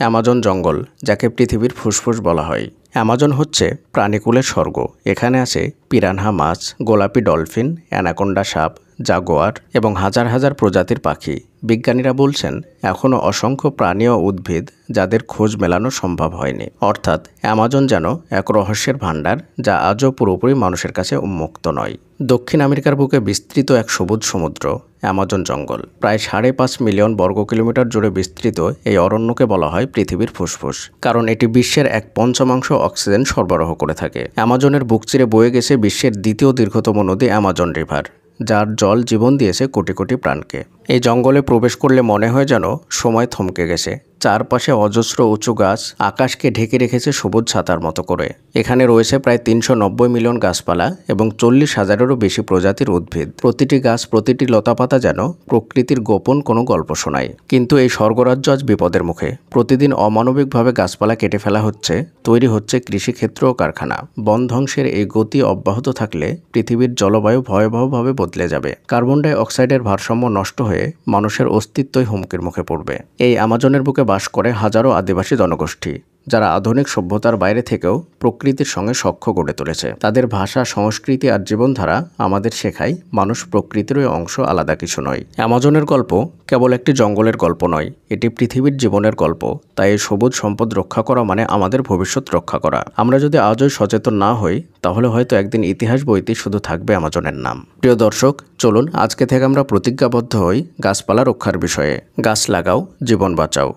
Amazon জঙ্গল, যাকে পৃথিবীর ফুসফুস বলা হয়। অ্যামাজন হচ্ছে প্রাণীকুলের স্বর্গ। এখানে আছে পিরানহা মাছ, গোলাপি ডলফিন, অ্যানাকোন্ডা সাপ, জাগুয়ার এবং হাজার হাজার প্রজাতির পাখি। বিজ্ঞানীরা বলছেন এখনও অসংখ্য প্রাণী ও উদ্ভিদ যাদের খোঁজ মেলানো সম্ভব হয়নি। অর্থাৎ অ্যামাজন যেন এক রহস্যের ভাণ্ডার, যা আজও পুরোপুরি মানুষের কাছে উন্মুক্ত নয়। দক্ষিণ আমেরিকার বুকে বিস্তৃত এক সবুজ সমুদ্র অ্যামাজন জঙ্গল। প্রায় 5.5 মিলিয়ন বর্গ কিলোমিটার জুড়ে বিস্তৃত এই অরণ্যকে বলা হয় পৃথিবীর ফুসফুস, কারণ এটি বিশ্বের 1/5 অক্সিজেন সরবরাহ করে থাকে। অ্যামাজনের বুক চিরে বয়ে গেছে বিশ্বের দ্বিতীয় দীর্ঘতম নদী অ্যামাজন রিভার, যার জল জীবন দিয়েছে কোটি কোটি প্রাণকে। এই জঙ্গলে প্রবেশ করলে মনে হয় যেন সময় থমকে গেছে। চারপাশে অজস্র উঁচু গাছ আকাশকে ঢেকে রেখেছে সবুজ ছাতার মতো করে। এখানে রয়েছে প্রায় 390 মিলিয়ন গাছপালা এবং 40,000-এরও বেশি প্রজাতির উদ্ভিদ। প্রতিটি গাছ, প্রতিটি লতাপাতা যেন প্রকৃতির গোপন কোনো গল্প শোনায়। কিন্তু এই স্বর্গরাজ্য আজ বিপদের মুখে। প্রতিদিন অমানবিকভাবে গাছপালা কেটে ফেলা হচ্ছে, তৈরি হচ্ছে কৃষিক্ষেত্র ও কারখানা। বন ধ্বংসের এই গতি অব্যাহত থাকলে পৃথিবীর জলবায়ু ভয়াবহভাবে বদলে যাবে। কার্বন ডাই অক্সাইডের ভারসাম্য নষ্ট হয়ে মানুষের অস্তিত্বই হুমকির মুখে পড়বে। এই অ্যামাজনের বুকে বাস করে হাজারো আদিবাসী জনগোষ্ঠী, যারা আধুনিক সভ্যতার বাইরে থেকেও প্রকৃতির সঙ্গে সখ্য গড়ে তুলেছে। তাদের ভাষা, সংস্কৃতি আর জীবনধারা আমাদের শেখায় মানুষ প্রকৃতিরই অংশ, আলাদা কিছু নয়। অ্যামাজনের গল্প কেবল একটি জঙ্গলের গল্প নয়, এটি পৃথিবীর জীবনের গল্প। তাই এই সবুজ সম্পদ রক্ষা করা মানে আমাদের ভবিষ্যৎ রক্ষা করা। আমরা যদি আজও সচেতন না হই, তাহলে হয়তো একদিন ইতিহাস বইতে শুধু থাকবে অ্যামাজনের নাম। প্রিয় দর্শক, চলুন আজকে থেকে আমরা প্রতিজ্ঞাবদ্ধ হই গাছপালা রক্ষার বিষয়ে। গাছ লাগাও, জীবন বাঁচাও।